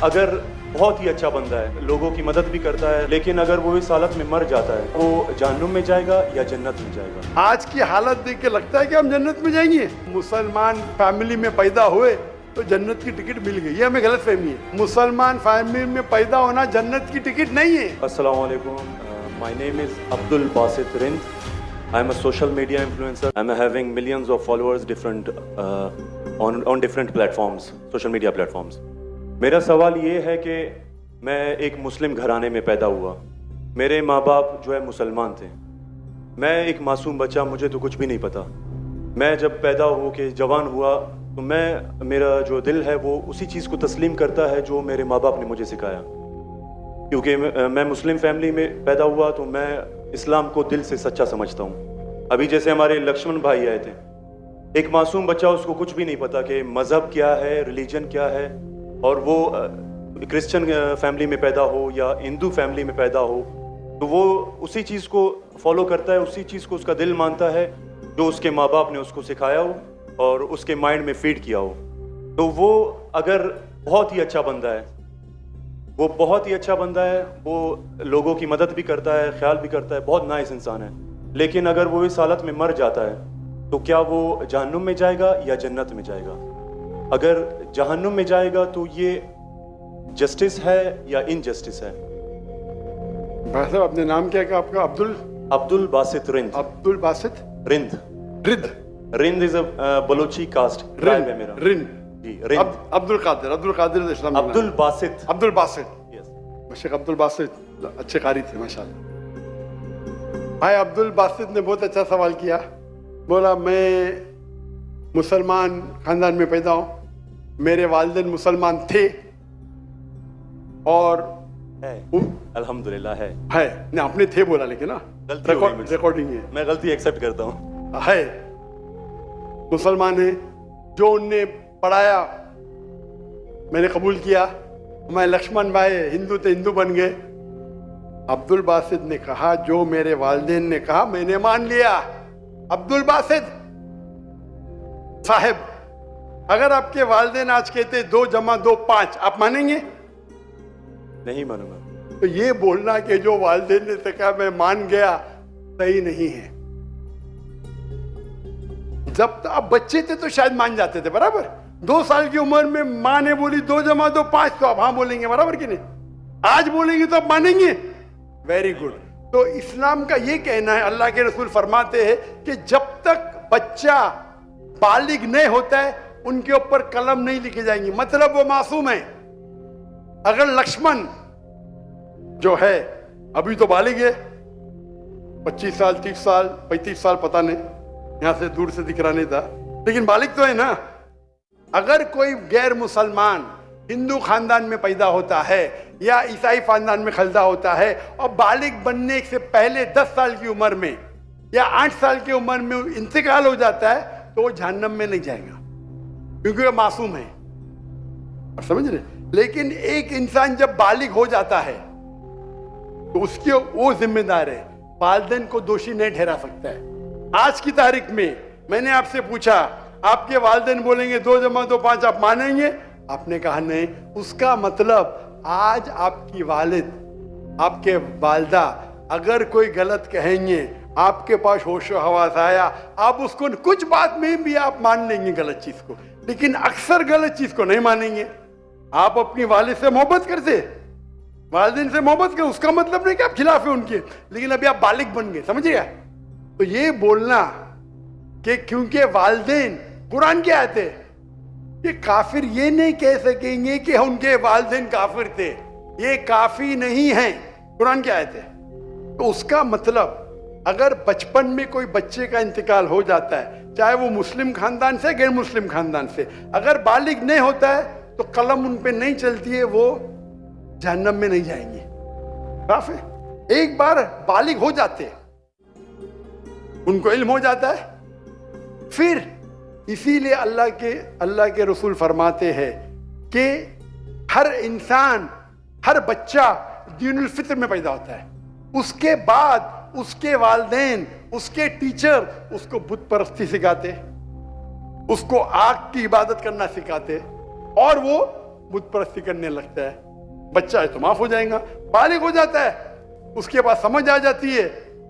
अगर बहुत ही अच्छा बंदा है, लोगों की मदद भी करता है, लेकिन अगर वो इस हालत में मर जाता है, वो जहन्नुम में जाएगा या जन्नत में जाएगा? आज की हालत देख के लगता है कि हम जन्नत में जाएंगे। मुसलमान फैमिली में पैदा हुए तो जन्नत की टिकट मिल गई, ये हमें गलत फहमी है। मुसलमान फैमिली में पैदा होना जन्नत की टिकट नहीं है। अस्सलाम वालेकुम, my name is Abdul Basit Rind. I'm a social media influencer. I'm having millions of followers on different platforms, social media platforms. मेरा सवाल ये है कि मैं एक मुस्लिम घराने में पैदा हुआ, मेरे माँ बाप जो है मुसलमान थे, मैं एक मासूम बच्चा, मुझे तो कुछ भी नहीं पता। मैं जब पैदा हो के जवान हुआ तो मेरा जो दिल है वो उसी चीज़ को तस्लीम करता है जो मेरे माँ बाप ने मुझे सिखाया। क्योंकि मैं मुस्लिम फैमिली में पैदा हुआ तो मैं इस्लाम को दिल से सच्चा समझता हूँ। अभी जैसे हमारे लक्ष्मण भाई आए थे, एक मासूम बच्चा, उसको कुछ भी नहीं पता कि मज़हब क्या है, रिलीजन क्या है, और वो क्रिश्चियन फैमिली में पैदा हो या हिंदू फैमिली में पैदा हो तो वो उसी चीज़ को फॉलो करता है, उसी चीज़ को उसका दिल मानता है जो उसके माँ बाप ने उसको सिखाया हो और उसके माइंड में फीड किया हो। तो वो अगर बहुत ही अच्छा बंदा है, वो बहुत ही अच्छा बंदा है, वो लोगों की मदद भी करता है, ख्याल भी करता है, बहुत नाइस इंसान है, लेकिन अगर वो इस हालत में मर जाता है तो क्या वो जहन्नुम में जाएगा या जन्नत में जाएगा? अगर जहन्नुम में जाएगा तो ये जस्टिस है या इनजस्टिस है? भाई साहब, आपने नाम क्या कहा आपका? Abdul Basit Rind. Abdul Basit Rind. Rind is a Balochi caste tribe है मेरा। रिंद जी, रिंद। अब्दुल कादिर इस्लाम। अब्दुल बासित। यस, शेख अब्दुल बासित अच्छे कारी थे माशाल्लाह। भाई अब्दुल बासित ने बहुत अच्छा सवाल किया। बोला मैं मुसलमान खानदान में पैदा हूँ, मेरे वालिदैन मुसलमान थे और है, अल्हम्दुलिल्लाह है। नहीं, आपने थे बोला, लेकिन ना रिकॉर्डिंग है, मैं गलती एक्सेप्ट करता हूँ। है, मुसलमान है, जो उनने पढ़ाया मैंने कबूल किया। मैं लक्ष्मण भाई हिंदू थे, हिंदू बन गए। अब्दुल बासित ने कहा जो मेरे वालिदैन ने कहा मैंने मान लिया। अब्दुल बासित साहब, अगर आपके वालिदैन आज कहते 2 + 2 5, आप मानेंगे? नहीं मानूंगा। तो ये बोलना कि जो वालिदैन ने कहा मैं मान गया, सही नहीं है। जब आप बच्चे थे तो शायद मान जाते थे, बराबर। 2 साल की उम्र में माँ ने बोली 2 + 2 5, तो आप हाँ बोलेंगे, बराबर कि नहीं? आज बोलेंगे तो आप मानेंगे। Very good. तो इस्लाम का ये कहना है, अल्लाह के रसूल फरमाते हैं कि जब तक बच्चा बालिग नहीं होता है उनके ऊपर कलम नहीं लिखी जाएंगी, मतलब वो मासूम है। अगर लक्ष्मण जो है अभी तो बालिग है, 25 साल 30 साल 35 साल पता नहीं, यहां से दूर से दिख रहा नहीं था, लेकिन बालिग तो है ना। अगर कोई गैर मुसलमान हिंदू खानदान में पैदा होता है या ईसाई खानदान में खलदा होता है और बालिग बनने से पहले 10 साल की उम्र में या 8 साल की उम्र में इंतकाल हो जाता है तो वो जहन्नम में नहीं जाएगा, क्योंकि वो मासूम है। और समझ रहे? लेकिन एक इंसान जब बालिग हो जाता है तो उसके वो जिम्मेदार है, वालिदैन को दोषी नहीं ठहरा सकता है। आज की तारीख में मैंने आपसे पूछा, आपके वालिदैन बोलेंगे 2 + 2 5, आप मानेंगे? आपने कहा नहीं। उसका मतलब आज आपकी वालिद, आपके वालदा अगर कोई गलत कहेंगे, आपके पास होशो हवास आया, आप उसको कुछ बात में भी आप मान लेंगे गलत चीज को, लेकिन अक्सर गलत चीज को नहीं मानेंगे। आप अपनी वालिद से मोहब्बत करते, वालिदैन से मोहब्बत कर, उसका मतलब नहीं कि आप खिलाफ है उनके, लेकिन अभी आप बालिग बन गए, समझिए। तो ये बोलना कि क्योंकि वालिदैन, कुरान की आयत है, ये काफिर ये नहीं कह सकेंगे कि उनके वालिदैन काफिर थे, ये काफी नहीं है, कुरान की आयत है। तो उसका मतलब अगर बचपन में कोई बच्चे का इंतकाल हो जाता है, चाहे वो मुस्लिम खानदान से गैर मुस्लिम खानदान से, अगर बालिग नहीं होता है तो कलम उन पे नहीं चलती है, वो जहन्नम में नहीं जाएंगे। काफी एक बार बालिग हो जाते हैं, उनको इल्म हो जाता है, फिर इसीलिए अल्लाह के रसूल फरमाते हैं कि हर इंसान, हर बच्चा दीनुल फित्र में पैदा होता है, उसके बाद उसके वालिदैन, उसके टीचर उसको बुत परस्ती सिखाते, उसको आग की इबादत करना सिखाते, और वो बुत परस्ती करने लगता है, बच्चा है तो माफ हो जाएगा, बालिग हो जाता है उसके पास समझ आ जाती है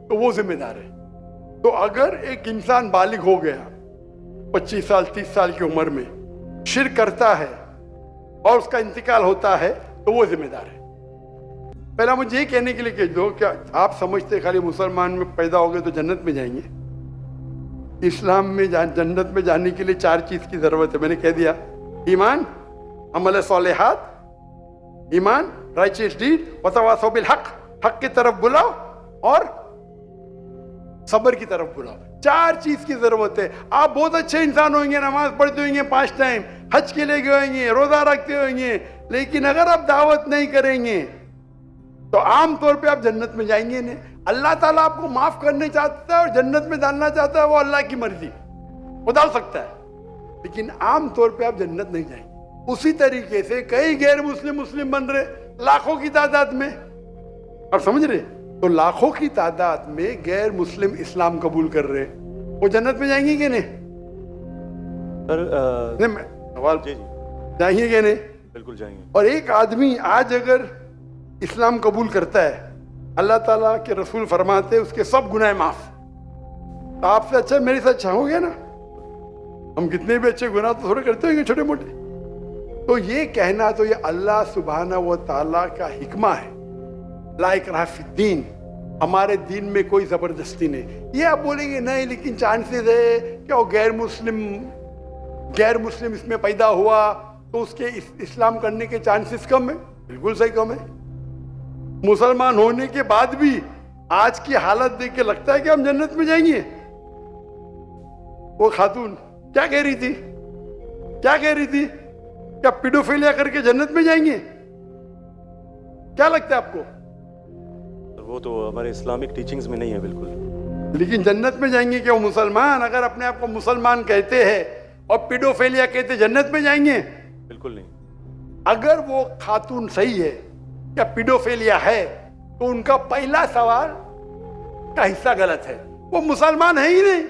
तो वो जिम्मेदार है। तो अगर एक इंसान बालिग हो गया 25 साल 30 साल की उम्र में, शिर्क करता है और उसका इंतकाल होता है तो वो जिम्मेदार है। पहला मुझे ये कहने के लिए कह दो, क्या आप समझते खाली मुसलमान में पैदा हो गए तो जन्नत में जाएंगे? इस्लाम में जन्नत में जाने के लिए 4 चीज की जरूरत है। मैंने कह दिया, ईमान, अमल सालेहात, ईमान, राइचियस डीड, वतवासौ बिल हक, हक की तरफ बुलाओ और सब्र की तरफ बुलाओ। 4 चीज की जरूरत है। आप बहुत अच्छे इंसान होंगे, नमाज पढ़ते होंगे 5 टाइम, हज के लिए गए होंगे, रोजा रखते होंगे, लेकिन अगर आप दावत नहीं करेंगे तो आमतौर पे आप जन्नत में जाएंगे नहीं। अल्लाह ताला आपको माफ करने चाहता है और जन्नत में डालना चाहता है, वो अल्लाह की मर्जी, वो डाल सकता है, लेकिन आमतौर पे आप जन्नत नहीं जाएंगे। उसी तरीके से कई गैर मुस्लिम बन रहे लाखों की तादाद में, और समझ रहे, तो लाखों की तादाद में गैर मुस्लिम इस्लाम कबूल कर रहे, वो जन्नत में जाएंगे कि नहीं? सवाल जाएंगे कि नहीं? बिल्कुल जाएंगे। और एक आदमी आज अगर इस्लाम कबूल करता है, अल्लाह ताला के रसूल फरमाते उसके सब गुनाह माफ। तो आपसे अच्छा मेरे से अच्छा हो गया ना। हम कितने भी अच्छे गुनाह तो थोड़े करते होंगे छोटे मोटे। तो ये कहना तो ये अल्लाह सुभाना व ताला का हिकमा है, ला इकराह फिद्दीन, हमारे दीन में कोई जबरदस्ती नहीं। ये आप बोलेंगे नहीं लेकिन चांसेस है क्या वो गैर मुस्लिम इसमें पैदा हुआ तो उसके इस्लाम करने के चांसेस कम है। बिल्कुल सही कम है। मुसलमान होने के बाद भी आज की हालत देख के लगता है कि हम जन्नत में जाएंगे। वो खातून क्या कह रही थी, क्या पीडोफिलिया करके जन्नत में जाएंगे? क्या लगता है आपको? वो तो हमारे इस्लामिक टीचिंग्स में नहीं है बिल्कुल। लेकिन जन्नत में जाएंगे क्या वो मुसलमान? अगर अपने आप को मुसलमान कहते हैं और पीडोफिलिया कहते जन्नत में जाएंगे? बिल्कुल नहीं। अगर वो खातून सही है या पीडोफिलिया है तो उनका पहला सवाल का हिस्सा गलत है। वो मुसलमान है ही नहीं।